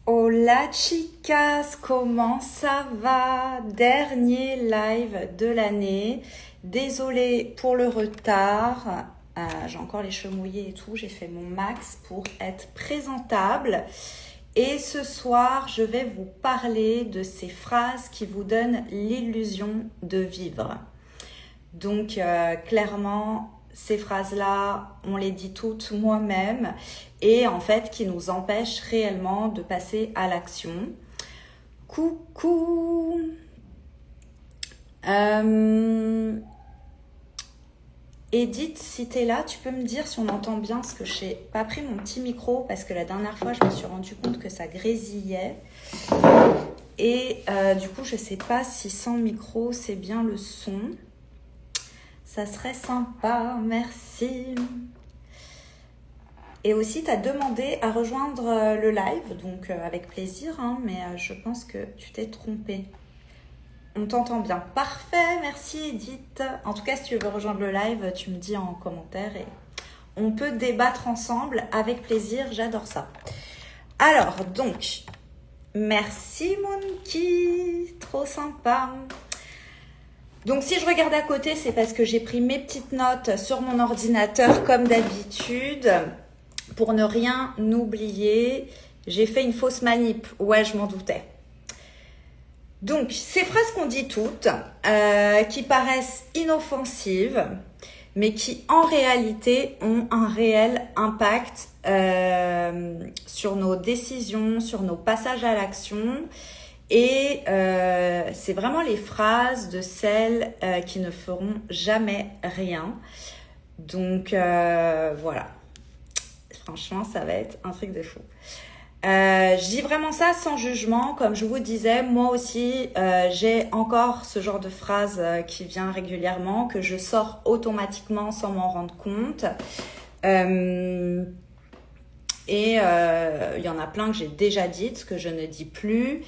Hola chicas, comment ça va? Dernier live de l'année. Désolée pour le retard. J'ai encore les cheveux mouillés et tout. J'ai fait mon max pour être présentable. Et ce soir, je vais vous parler de ces phrases qui vous donnent l'illusion de vivre. Donc, clairement, ces phrases-là, on les dit toutes moi-même et en fait qui nous empêchent réellement de passer à l'action. Coucou. Edith, si t'es là, tu peux me dire si on entend bien parce que j'ai pas pris mon petit micro parce que la dernière fois je me suis rendu compte que ça grésillait et du coup je sais pas si sans micro c'est bien le son. Ça serait sympa, merci. Et aussi, tu as demandé à rejoindre le live, donc avec plaisir, hein, mais je pense que tu t'es trompée. On t'entend bien. Parfait, merci Edith. En tout cas, si tu veux rejoindre le live, tu me dis en commentaire et on peut débattre ensemble avec plaisir, j'adore ça. Alors, donc, merci Monkey, trop sympa. Donc, si je regarde à côté, c'est parce que j'ai pris mes petites notes sur mon ordinateur, comme d'habitude, pour ne rien oublier. J'ai fait une fausse manip. Ouais, je m'en doutais. Donc, ces phrases qu'on dit toutes, qui paraissent inoffensives, mais qui, en réalité, ont un réel impact sur nos décisions, sur nos passages à l'action. Et c'est vraiment les phrases de celles qui ne feront jamais rien. Donc voilà, franchement ça va être un truc de fou. Je dis vraiment ça sans jugement, comme je vous disais, moi aussi j'ai encore ce genre de phrase qui vient régulièrement, que je sors automatiquement sans m'en rendre compte. Et il y en a plein que j'ai déjà dites, que je ne dis plus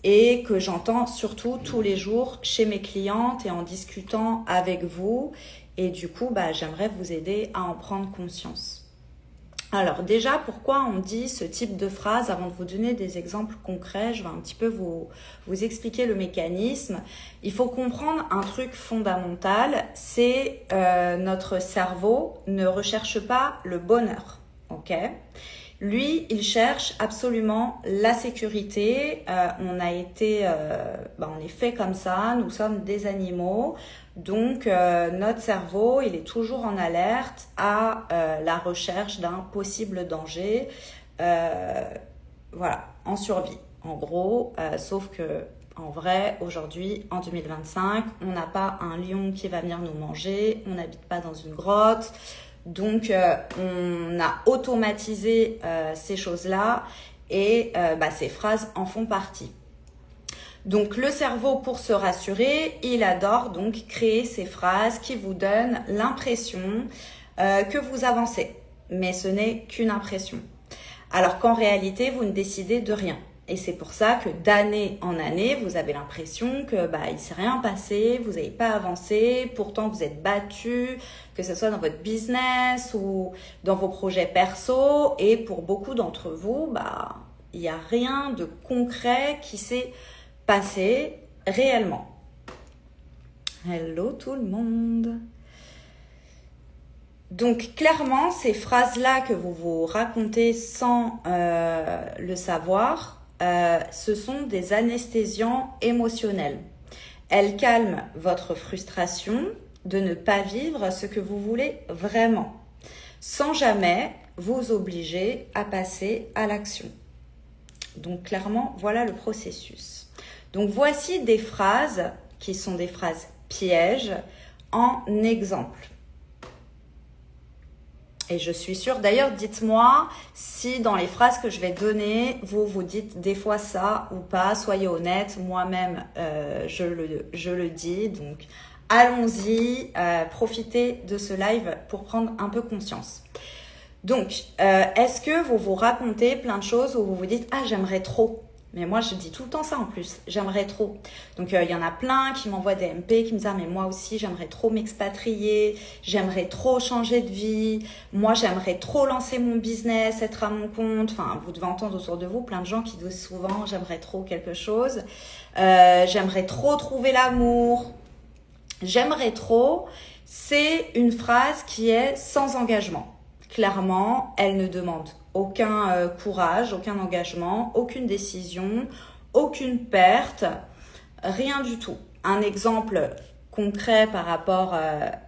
et que j'entends surtout tous les jours chez mes clientes et en discutant avec vous. Et du coup, j'aimerais vous aider à en prendre conscience. Alors déjà, pourquoi on dit ce type de phrase? Avant de vous donner des exemples concrets, je vais un petit peu vous expliquer le mécanisme. Il faut comprendre un truc fondamental, c'est notre cerveau ne recherche pas le bonheur, ok? Lui, il cherche absolument la sécurité. On a été, on est fait comme ça. Nous sommes des animaux. Donc, notre cerveau, il est toujours en alerte à la recherche d'un possible danger. Voilà, en survie, en gros. Sauf que, en vrai, aujourd'hui, en 2025, on n'a pas un lion qui va venir nous manger. On n'habite pas dans une grotte. Donc, on a automatisé ces choses-là et ces phrases en font partie. Donc, le cerveau, pour se rassurer, il adore donc créer ces phrases qui vous donnent l'impression que vous avancez. Mais ce n'est qu'une impression. Alors qu'en réalité, vous ne décidez de rien. Et c'est pour ça que d'année en année, vous avez l'impression que il ne s'est rien passé, vous n'avez pas avancé, pourtant vous êtes battu, que ce soit dans votre business ou dans vos projets perso. Et pour beaucoup d'entre vous, il n'y a rien de concret qui s'est passé réellement. Hello tout le monde. Donc clairement, ces phrases-là que vous vous racontez sans le savoir, ce sont des anesthésiants émotionnels. Elles calment votre frustration de ne pas vivre ce que vous voulez vraiment, sans jamais vous obliger à passer à l'action. Donc clairement, voilà le processus. Donc voici des phrases qui sont des phrases pièges en exemple. Et je suis sûre, d'ailleurs, dites-moi si dans les phrases que je vais donner, vous dites des fois ça ou pas. Soyez honnête, moi-même, je le dis. Donc, allons-y, profitez de ce live pour prendre un peu conscience. Donc, est-ce que vous vous racontez plein de choses où vous vous dites « Ah, j'aimerais trop ». Mais moi, je dis tout le temps ça en plus. J'aimerais trop. Donc, il y en a plein qui m'envoient des MP, qui me disent « Ah, mais moi aussi, j'aimerais trop m'expatrier. J'aimerais trop changer de vie. Moi, j'aimerais trop lancer mon business, être à mon compte. » Enfin, vous devez entendre autour de vous plein de gens qui disent souvent « J'aimerais trop quelque chose. J'aimerais trop trouver l'amour. » J'aimerais trop. C'est une phrase qui est sans engagement. Clairement, elle ne demande aucun courage, aucun engagement, aucune décision, aucune perte, rien du tout. Un exemple concret par rapport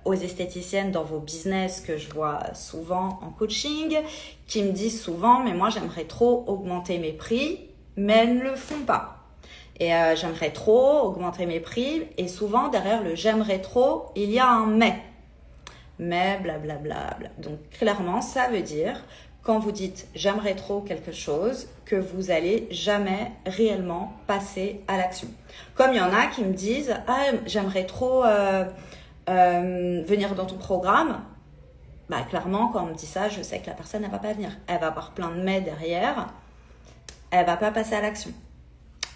aux esthéticiennes dans vos business que je vois souvent en coaching, qui me disent souvent « mais moi j'aimerais trop augmenter mes prix », mais elles ne le font pas. Et j'aimerais trop augmenter mes prix, et souvent derrière le « j'aimerais trop », il y a un « mais ». Mais blablabla. Donc clairement, ça veut dire, quand vous dites « j'aimerais trop quelque chose », que vous allez jamais réellement passer à l'action. Comme il y en a qui me disent « ah, j'aimerais trop venir dans ton programme », bah clairement, quand on me dit ça, je sais que la personne, elle va pas venir. Elle va avoir plein de « mais » derrière, elle va pas passer à l'action.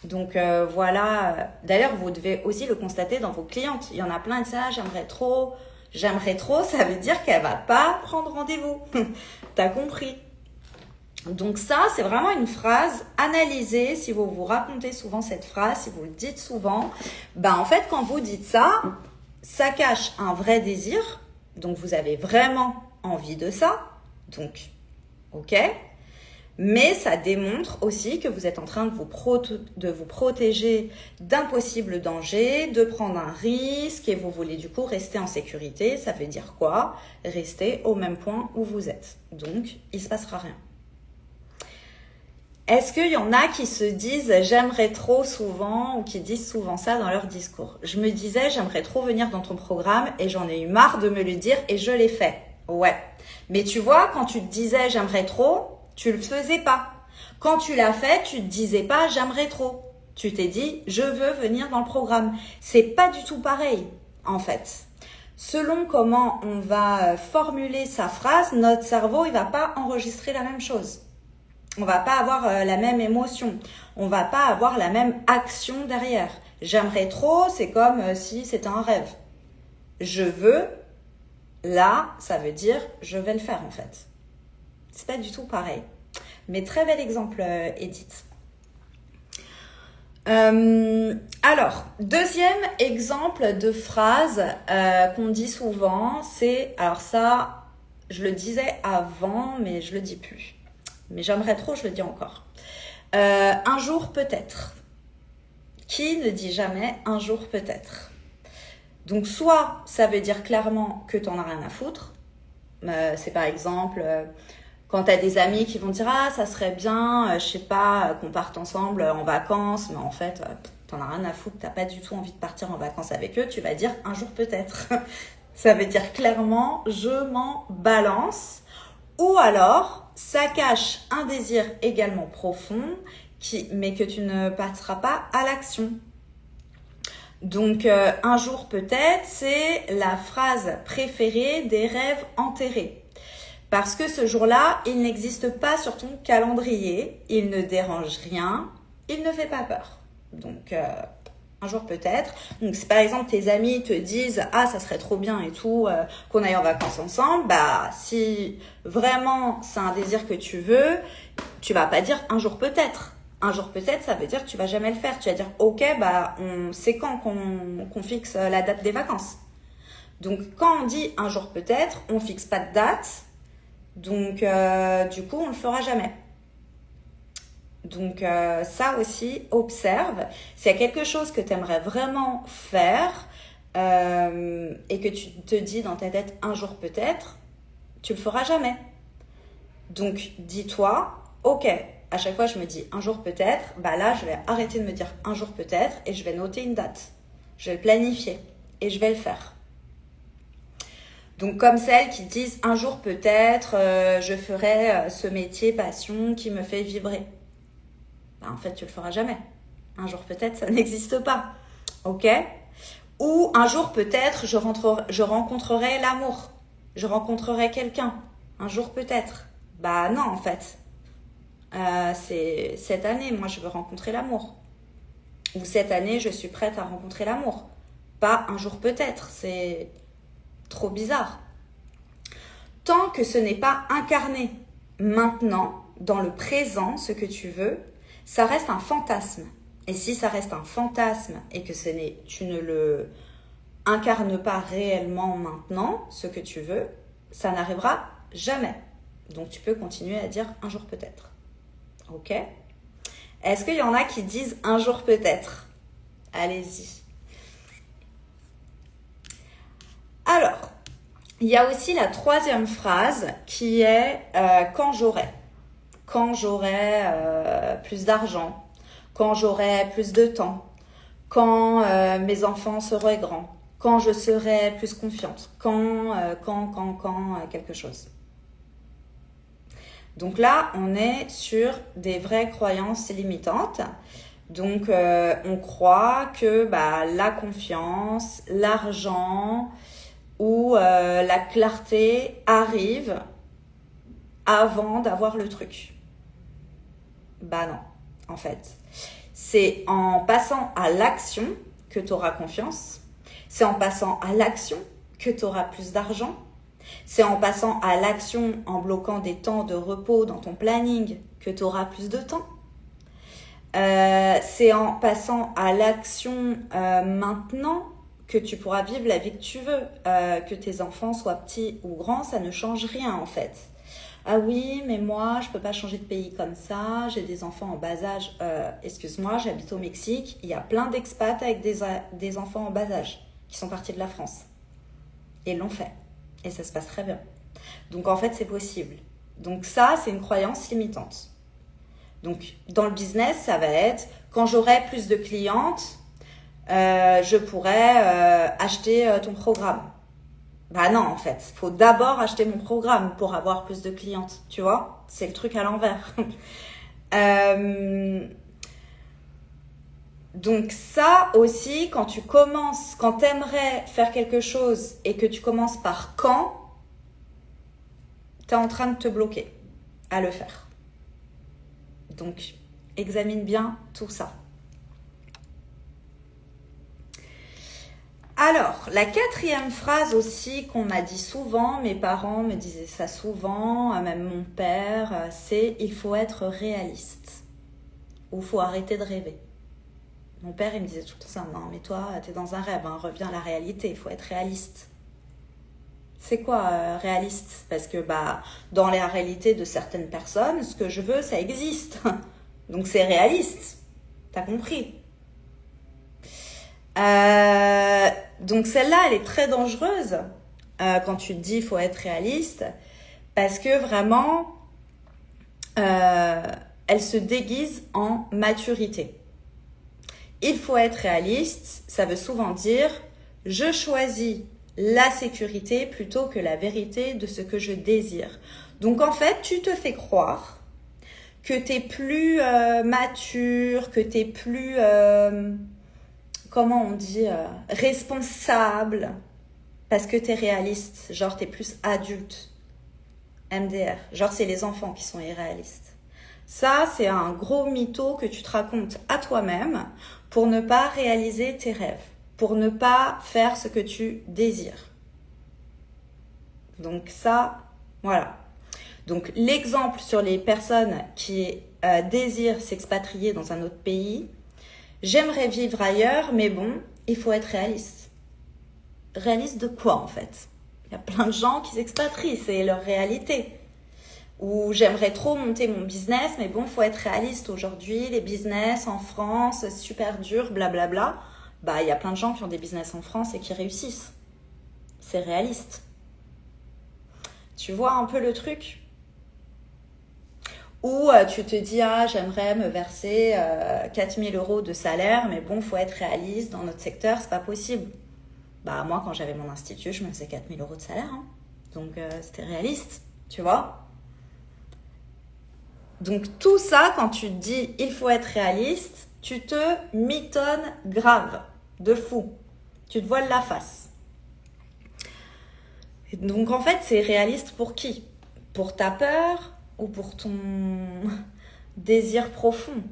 Donc voilà. D'ailleurs, vous devez aussi le constater dans vos clientes. Il y en a plein qui disent « ah, j'aimerais trop ». J'aimerais trop, ça veut dire qu'elle va pas prendre rendez-vous. T'as compris? Donc ça, c'est vraiment une phrase analysée. Si vous vous racontez souvent cette phrase, si vous le dites souvent, ben en fait, quand vous dites ça, ça cache un vrai désir. Donc vous avez vraiment envie de ça. Donc, ok. Mais ça démontre aussi que vous êtes en train de vous protéger d'un possible danger, de prendre un risque et vous voulez du coup rester en sécurité. Ça veut dire quoi? Rester au même point où vous êtes. Donc, il ne se passera rien. Est-ce qu'il y en a qui se disent « j'aimerais trop » souvent ou qui disent souvent ça dans leur discours? Je me disais « j'aimerais trop venir dans ton programme » et j'en ai eu marre de me le dire et je l'ai fait. Ouais. Mais tu vois, quand tu te disais « j'aimerais trop », tu le faisais pas. Quand tu l'as fait, tu te disais pas j'aimerais trop. Tu t'es dit je veux venir dans le programme. C'est pas du tout pareil en fait. Selon comment on va formuler sa phrase, notre cerveau il va pas enregistrer la même chose. On va pas avoir la même émotion. On va pas avoir la même action derrière. J'aimerais trop, c'est comme si c'était un rêve. Je veux, là, ça veut dire je vais le faire en fait. C'est pas du tout pareil. Mais très bel exemple, Edith. Alors, deuxième exemple de phrase qu'on dit souvent, c'est... Alors ça, je le disais avant, mais je le dis plus. Mais j'aimerais trop, je le dis encore. Un jour peut-être. Qui ne dit jamais un jour peut-être? Donc, soit ça veut dire clairement que t'en as rien à foutre. C'est par exemple... quand tu as des amis qui vont dire « ah, ça serait bien, je sais pas, qu'on parte ensemble en vacances », mais en fait, t'en as rien à foutre, t'as pas du tout envie de partir en vacances avec eux, tu vas dire « un jour peut-être ». Ça veut dire clairement « je m'en balance ». Ou alors, ça cache un désir également profond, mais que tu ne passeras pas à l'action. Donc, un jour peut-être, c'est la phrase préférée des rêves enterrés. Parce que ce jour-là, il n'existe pas sur ton calendrier, il ne dérange rien, il ne fait pas peur. Donc, un jour peut-être. Donc, si par exemple tes amis te disent « ah, ça serait trop bien et tout, qu'on aille en vacances ensemble », bah si vraiment c'est un désir que tu veux, tu vas pas dire « un jour peut-être ». Un jour peut-être, ça veut dire que tu vas jamais le faire. Tu vas dire « ok, bah c'est quand qu'on fixe la date des vacances ». Donc, quand on dit « un jour peut-être », on fixe pas de date. Donc, du coup, on ne le fera jamais. Donc, ça aussi, observe. S'il y a quelque chose que tu aimerais vraiment faire et que tu te dis dans ta tête un jour peut-être, tu le feras jamais. Donc, dis-toi, ok, à chaque fois je me dis un jour peut-être, bah là, je vais arrêter de me dire un jour peut-être et je vais noter une date. Je vais le planifier et je vais le faire. Donc, comme celles qui disent un jour peut-être, je ferai ce métier passion qui me fait vibrer. Ben, en fait, tu le feras jamais. Un jour peut-être, ça n'existe pas. Ok? Ou un jour peut-être, je rencontrerai l'amour. Je rencontrerai quelqu'un. Un jour peut-être. Bah non, en fait. c'est cette année, moi je veux rencontrer l'amour. Ou cette année, je suis prête à rencontrer l'amour. Pas un jour peut-être, c'est trop bizarre. Tant que ce n'est pas incarné maintenant, dans le présent, ce que tu veux, ça reste un fantasme. Et si ça reste un fantasme et que tu ne le incarnes pas réellement maintenant, ce que tu veux, ça n'arrivera jamais. Donc tu peux continuer à dire un jour peut-être. Ok ? Est-ce qu'il y en a qui disent un jour peut-être ? Allez-y. Alors, il y a aussi la troisième phrase qui est quand j'aurai. Quand j'aurai plus d'argent, quand j'aurai plus de temps, quand mes enfants seront grands, quand je serai plus confiante, quand quelque chose. Donc là, on est sur des vraies croyances limitantes. Donc, on croit que la confiance, l'argent ou la clarté arrivent avant d'avoir le truc. Bah non, en fait. C'est en passant à l'action que tu auras confiance. C'est en passant à l'action que tu auras plus d'argent. C'est en passant à l'action, en bloquant des temps de repos dans ton planning que tu auras plus de temps. C'est en passant à l'action maintenant que tu pourras vivre la vie que tu veux. Que tes enfants soient petits ou grands, ça ne change rien en fait. Ah oui, mais moi, je peux pas changer de pays comme ça. J'ai des enfants en bas âge. Excuse-moi, j'habite au Mexique. Il y a plein d'expats avec des enfants en bas âge qui sont partis de la France. Et ils l'ont fait. Et ça se passe très bien. Donc, en fait, c'est possible. Donc, ça, c'est une croyance limitante. Donc, dans le business, ça va être quand j'aurai plus de clientes, je pourrai acheter ton programme. Bah non, en fait, il faut d'abord acheter mon programme pour avoir plus de clientes, tu vois ? C'est le truc à l'envers. Donc ça aussi, quand tu aimerais faire quelque chose et que tu commences par quand, tu es en train de te bloquer à le faire. Donc, examine bien tout ça. Alors, la quatrième phrase aussi qu'on m'a dit souvent, mes parents me disaient ça souvent, même mon père, c'est « il faut être réaliste » ou « il faut arrêter de rêver ». Mon père, il me disait tout le temps ça, « non, mais toi, t'es dans un rêve, hein, reviens à la réalité, il faut être réaliste ». C'est quoi réaliste ? Parce que dans la réalité de certaines personnes, ce que je veux, ça existe. Donc c'est réaliste. T'as compris ? Donc celle-là, elle est très dangereuse quand tu te dis il faut être réaliste, parce que vraiment, elle se déguise en maturité. Il faut être réaliste, ça veut souvent dire je choisis la sécurité plutôt que la vérité de ce que je désire. Donc en fait, tu te fais croire que tu es plus mature, que tu es plus, comment on dit, responsable, parce que tu es réaliste, genre tu es plus adulte. MDR, genre c'est les enfants qui sont irréalistes. Ça, c'est un gros mytho que tu te racontes à toi-même pour ne pas réaliser tes rêves, pour ne pas faire ce que tu désires. Donc ça, voilà. Donc l'exemple sur les personnes qui désirent s'expatrier dans un autre pays, j'aimerais vivre ailleurs, mais bon, il faut être réaliste. Réaliste de quoi en fait ? Il y a plein de gens qui s'expatrient, c'est leur réalité. Ou j'aimerais trop monter mon business, mais bon, il faut être réaliste. Aujourd'hui, les business en France, c'est super dur, blablabla. Il y a plein de gens qui ont des business en France et qui réussissent. C'est réaliste. Tu vois un peu le truc ? Ou tu te dis, j'aimerais me verser 4 000 € de salaire, mais bon, il faut être réaliste, dans notre secteur, c'est pas possible. Moi, quand j'avais mon institut, je me faisais 4 000 € de salaire. Hein. Donc, c'était réaliste, tu vois ? Donc, tout ça, quand tu te dis, il faut être réaliste, tu te mitonnes grave, de fou. Tu te voiles la face. Et donc, en fait, c'est réaliste pour qui ? Pour ta peur ? Ou pour ton désir profond,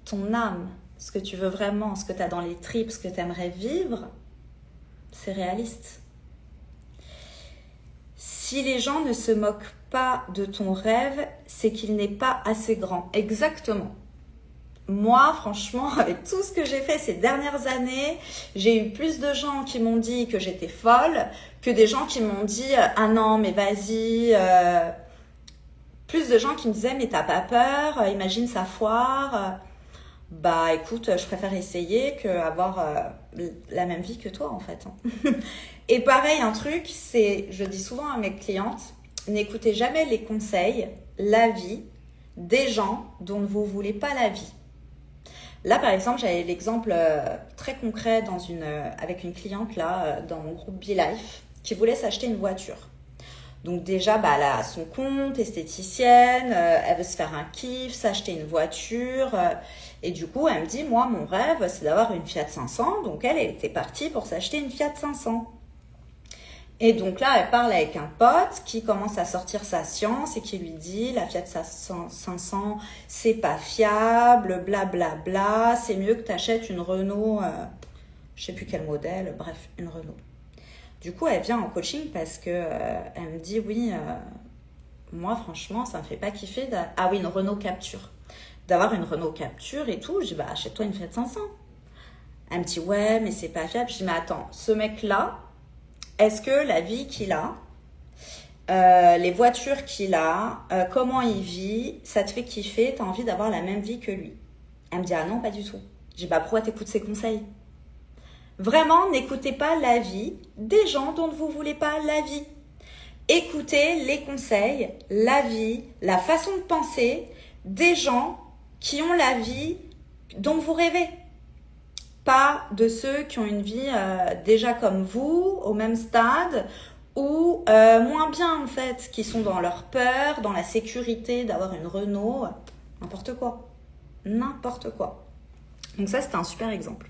ton âme, ce que tu veux vraiment, ce que tu as dans les tripes, ce que tu aimerais vivre, c'est réaliste. Si les gens ne se moquent pas de ton rêve, c'est qu'il n'est pas assez grand. Exactement. Moi, franchement, avec tout ce que j'ai fait ces dernières années, j'ai eu plus de gens qui m'ont dit que j'étais folle que des gens qui m'ont dit « Ah non, mais vas-y ». Plus de gens qui me disaient « Mais t'as pas peur, imagine ça foire ». Bah écoute, je préfère essayer qu'avoir la même vie que toi en fait. Et pareil, un truc, c'est, je dis souvent à mes clientes, n'écoutez jamais les conseils, l'avis des gens dont vous ne voulez pas l'avis. Là, par exemple, j'avais l'exemple très concret avec une cliente là, dans mon groupe Be Life qui voulait s'acheter une voiture. Donc déjà, elle a son compte, esthéticienne, elle veut se faire un kiff, s'acheter une voiture. Et du coup, elle me dit, moi, mon rêve, c'est d'avoir une Fiat 500. Donc elle était partie pour s'acheter une Fiat 500. Et donc là, elle parle avec un pote qui commence à sortir sa science et qui lui dit la Fiat 500, c'est pas fiable, blablabla, bla bla, c'est mieux que tu achètes une Renault, je sais plus quel modèle, bref, une Renault. Du coup, elle vient en coaching parce que elle me dit oui, moi franchement, ça me fait pas kiffer. Ah oui, une Renault Capture. D'avoir une Renault Capture et tout, je dis bah achète-toi une Fiat 500. Elle me dit ouais, mais c'est pas fiable. Je dis mais attends, ce mec-là, est-ce que la vie qu'il a, les voitures qu'il a, comment il vit, ça te fait kiffer, t'as envie d'avoir la même vie que lui? Elle me dit ah non, pas du tout. Je dis bah pourquoi t'écoutes ses conseils? Vraiment, n'écoutez pas l'avis des gens dont vous ne voulez pas l'avis. Écoutez les conseils, l'avis, la façon de penser des gens qui ont la vie dont vous rêvez. Pas de ceux qui ont une vie déjà comme vous, au même stade, ou moins bien en fait, qui sont dans leur peur, dans la sécurité d'avoir une Renault, n'importe quoi. N'importe quoi. Donc ça, c'était un super exemple.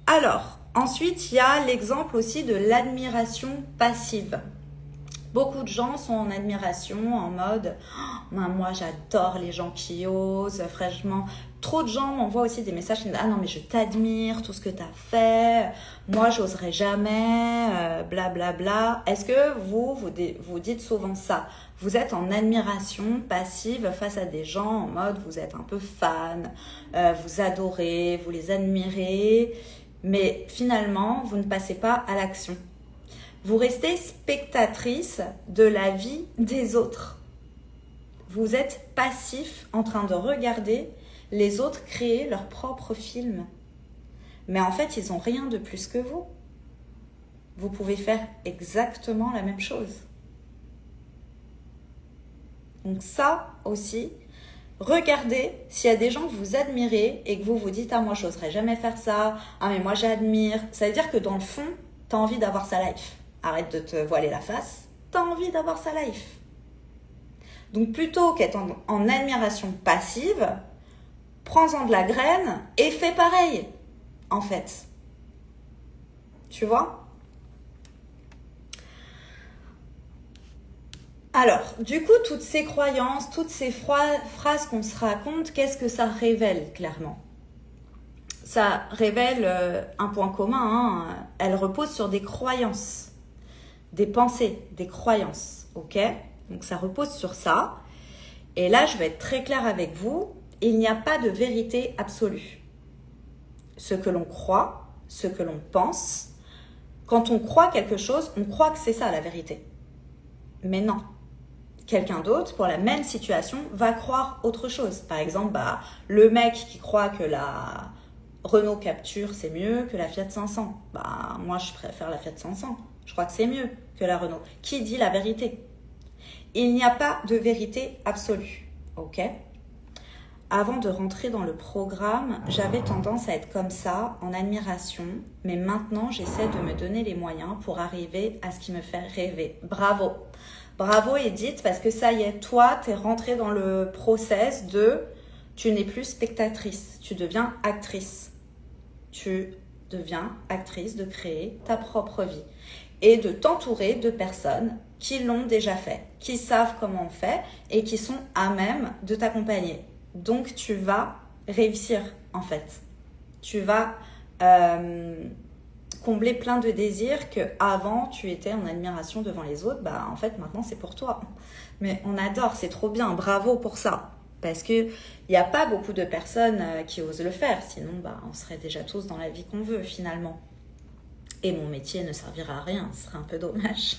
Alors, ensuite, il y a l'exemple aussi de l'admiration passive. Beaucoup de gens sont en admiration, en mode « moi, j'adore les gens qui osent, franchement. » Trop de gens m'envoient aussi des messages qui me disent « Ah non, mais je t'admire, tout ce que tu as fait. Moi, j'oserais jamais, blablabla. » Bla, bla. Est-ce que vous dites souvent ça? Vous êtes en admiration passive face à des gens en mode vous êtes un peu fan, vous adorez, vous les admirez, mais finalement, vous ne passez pas à l'action. Vous restez spectatrice de la vie des autres. Vous êtes passif en train de regarder les autres créer leur propre film. Mais en fait, ils n'ont rien de plus que vous. Vous pouvez faire exactement la même chose. Donc ça aussi, regardez s'il y a des gens que vous admirez et que vous vous dites « Ah, moi, je n'oserais jamais faire ça. Ah, mais moi, j'admire. » Ça veut dire que dans le fond, tu as envie d'avoir sa life. Arrête de te voiler la face. Tu as envie d'avoir sa life. Donc, plutôt qu'être en admiration passive, prends-en de la graine et fais pareil, en fait. Tu vois ? Alors, du coup, toutes ces croyances, toutes ces phrases qu'on se raconte, qu'est-ce que ça révèle clairement? Ça révèle un point commun, hein. Elle repose sur des croyances, des pensées, des croyances, ok? Donc ça repose sur ça. Et là, je vais être très claire avec vous, il n'y a pas de vérité absolue. Ce que l'on croit, ce que l'on pense, quand on croit quelque chose, on croit que c'est ça la vérité. Mais non. Quelqu'un d'autre, pour la même situation, va croire autre chose. Par exemple, le mec qui croit que la Renault Capture, c'est mieux que la Fiat 500. Moi, je préfère la Fiat 500. Je crois que c'est mieux que la Renault. Qui dit la vérité? Il n'y a pas de vérité absolue. Ok? Avant de rentrer dans le programme, j'avais tendance à être comme ça, en admiration. Mais maintenant, j'essaie de me donner les moyens pour arriver à ce qui me fait rêver. Bravo! Bravo Edith, parce que ça y est, toi, tu es rentrée dans le process de tu n'es plus spectatrice, tu deviens actrice. Tu deviens actrice de créer ta propre vie et de t'entourer de personnes qui l'ont déjà fait, qui savent comment on fait et qui sont à même de t'accompagner. Donc, tu vas réussir, en fait. Tu vas combler plein de désirs que avant tu étais en admiration devant les autres. Bah, en fait, maintenant, c'est pour toi. Mais on adore, c'est trop bien. Bravo pour ça. Parce qu'il n'y a pas beaucoup de personnes qui osent le faire. Sinon, bah, on serait déjà tous dans la vie qu'on veut, finalement. Et mon métier ne servira à rien, ce serait un peu dommage.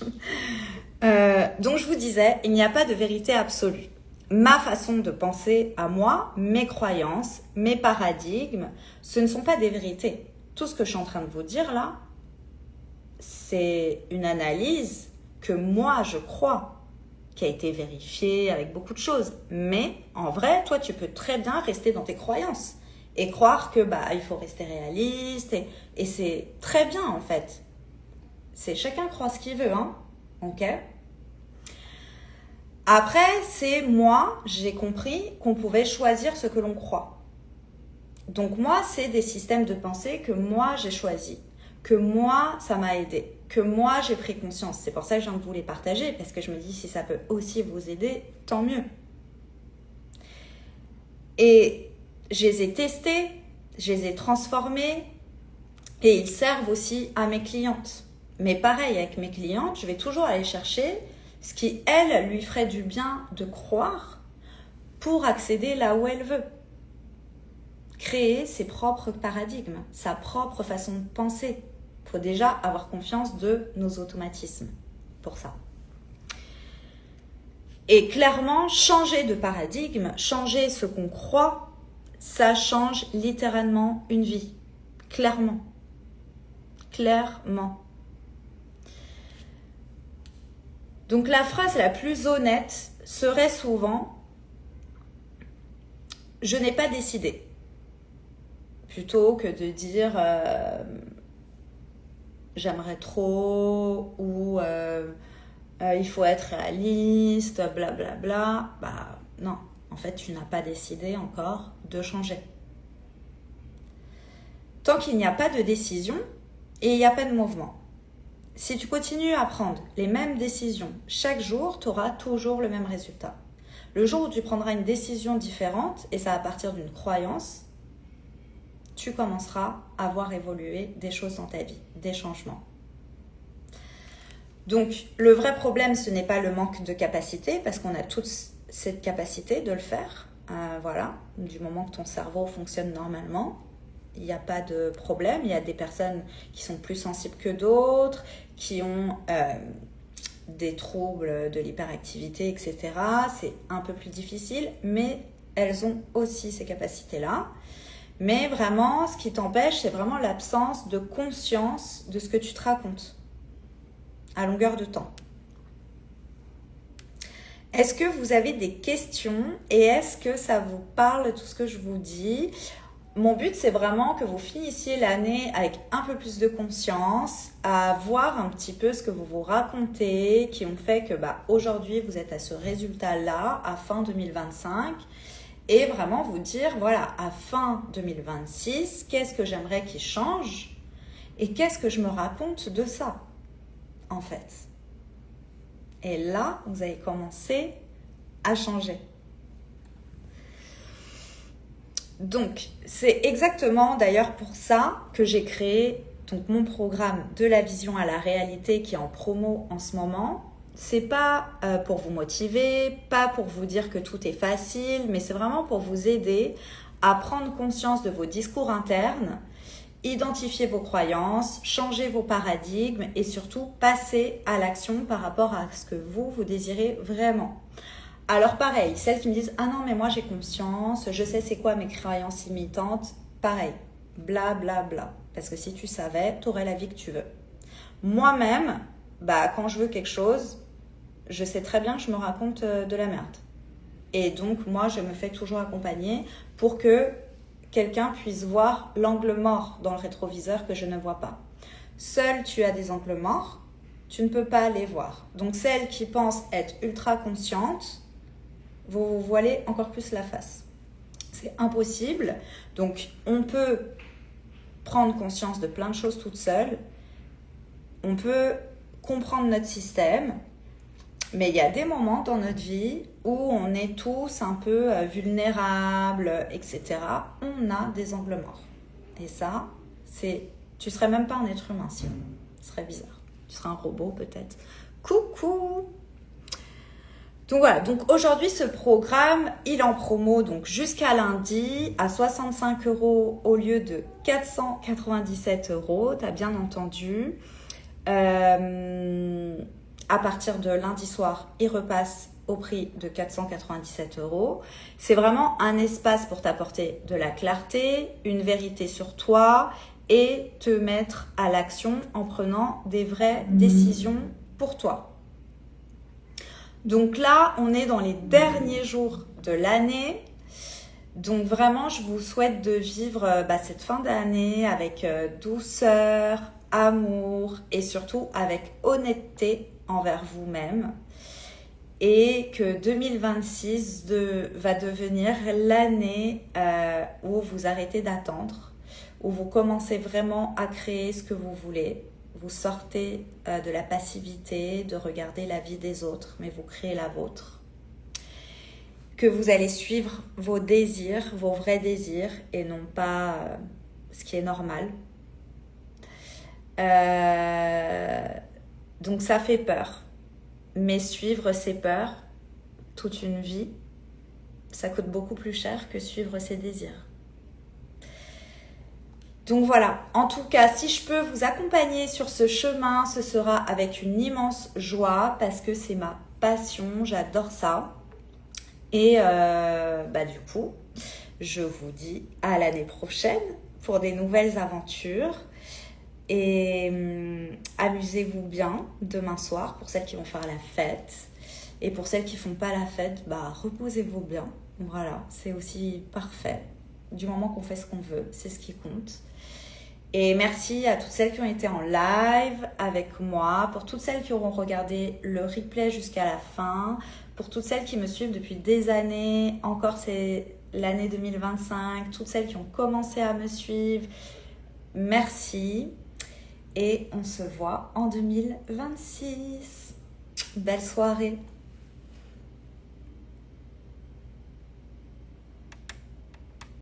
Donc je vous disais, il n'y a pas de vérité absolue. Ma façon de penser à moi, mes croyances, mes paradigmes, ce ne sont pas des vérités. Tout ce que je suis en train de vous dire là, c'est une analyse que moi je crois, qui a été vérifiée avec beaucoup de choses. Mais en vrai, toi tu peux très bien rester dans tes croyances. Et croire que bah il faut rester réaliste et c'est très bien en fait. C'est chacun croit ce qu'il veut, hein. Ok. Après, c'est moi, j'ai compris qu'on pouvait choisir ce que l'on croit. Donc moi, c'est des systèmes de pensée que moi j'ai choisis, que moi ça m'a aidé, que moi j'ai pris conscience. C'est pour ça que je viens de vous les partager parce que je me dis si ça peut aussi vous aider, tant mieux. Et je les ai testés, je les ai transformés et ils servent aussi à mes clientes. Mais pareil, avec mes clientes, je vais toujours aller chercher ce qui, elle, lui ferait du bien de croire pour accéder là où elle veut. Créer ses propres paradigmes, sa propre façon de penser. Il faut déjà avoir confiance de nos automatismes pour ça. Et clairement, changer de paradigme, changer ce qu'on croit, ça change littéralement une vie. Clairement. Clairement. Donc la phrase la plus honnête serait souvent « je n'ai pas décidé » plutôt que de dire j'aimerais trop ou il faut être réaliste, blablabla. Bla bla. Bah non, en fait, tu n'as pas décidé encore de changer. Tant qu'il n'y a pas de décision et il n'y a pas de mouvement. Si tu continues à prendre les mêmes décisions chaque jour, tu auras toujours le même résultat. Le jour où tu prendras une décision différente, et ça va partir d'une croyance, tu commenceras à voir évoluer des choses dans ta vie, des changements. Donc, le vrai problème, ce n'est pas le manque de capacité, parce qu'on a toute cette capacité de le faire. Voilà, du moment que ton cerveau fonctionne normalement, il n'y a pas de problème. Il y a des personnes qui sont plus sensibles que d'autres, qui ont des troubles de l'hyperactivité, etc. C'est un peu plus difficile, mais elles ont aussi ces capacités-là. Mais vraiment, ce qui t'empêche, c'est vraiment l'absence de conscience de ce que tu te racontes à longueur de temps. Est-ce que vous avez des questions et est-ce que ça vous parle tout ce que je vous dis ? Mon but, c'est vraiment que vous finissiez l'année avec un peu plus de conscience, à voir un petit peu ce que vous vous racontez, qui ont fait que aujourd'hui, vous êtes à ce résultat-là, à fin 2025, et vraiment vous dire, voilà, à fin 2026, qu'est-ce que j'aimerais qu'il change et qu'est-ce que je me raconte de ça, en fait. Et là, vous allez commencer à changer. Donc, c'est exactement d'ailleurs pour ça que j'ai créé mon programme de la vision à la réalité qui est en promo en ce moment. C'est pas pour vous motiver, pas pour vous dire que tout est facile, mais c'est vraiment pour vous aider à prendre conscience de vos discours internes, identifier vos croyances, changer vos paradigmes et surtout passer à l'action par rapport à ce que vous désirez vraiment. Alors pareil, celles qui me disent « Ah non, mais moi j'ai conscience, je sais c'est quoi mes croyances limitantes », pareil, bla bla bla. Parce que si tu savais, tu aurais la vie que tu veux. Moi-même, quand je veux quelque chose, je sais très bien que je me raconte de la merde. Et donc, moi, je me fais toujours accompagner pour que quelqu'un puisse voir l'angle mort dans le rétroviseur que je ne vois pas. Seul tu as des angles morts, tu ne peux pas les voir. Donc, celles qui pensent être ultra conscientes, vous vous voilez encore plus la face. C'est impossible. Donc, on peut prendre conscience de plein de choses toute seule. On peut comprendre notre système Mais il y a des moments dans notre vie où on est tous un peu vulnérables, etc. On a des angles morts. Et ça, tu serais même pas un être humain sinon. Ce serait bizarre. Tu serais un robot peut-être. Coucou! Donc voilà, donc aujourd'hui ce programme, il est en promo donc jusqu'à lundi à 65 € au lieu de 497 €, t'as bien entendu. À partir de lundi soir, il repasse au prix de 497 €. C'est vraiment un espace pour t'apporter de la clarté, une vérité sur toi et te mettre à l'action en prenant des vraies décisions pour toi. Donc là, on est dans les derniers jours de l'année. Donc vraiment, je vous souhaite de vivre cette fin d'année avec douceur, amour et surtout avec honnêteté envers vous-même. Et que 2026 va devenir l'année où vous arrêtez d'attendre, où vous commencez vraiment à créer ce que vous voulez. Vous sortez de la passivité, de regarder la vie des autres, mais vous créez la vôtre. Que vous allez suivre vos désirs, vos vrais désirs, et non pas ce qui est normal. Donc ça fait peur. Mais suivre ses peurs toute une vie, ça coûte beaucoup plus cher que suivre ses désirs. Donc voilà, en tout cas, si je peux vous accompagner sur ce chemin, ce sera avec une immense joie parce que c'est ma passion, j'adore ça. Et du coup, je vous dis à l'année prochaine pour des nouvelles aventures. Et amusez-vous bien demain soir pour celles qui vont faire la fête. Et pour celles qui ne font pas la fête, reposez-vous bien. Voilà, c'est aussi parfait. Du moment qu'on fait ce qu'on veut, c'est ce qui compte. Et merci à toutes celles qui ont été en live avec moi, pour toutes celles qui auront regardé le replay jusqu'à la fin, pour toutes celles qui me suivent depuis des années, encore c'est l'année 2025, toutes celles qui ont commencé à me suivre. Merci. Et on se voit en 2026. Belle soirée.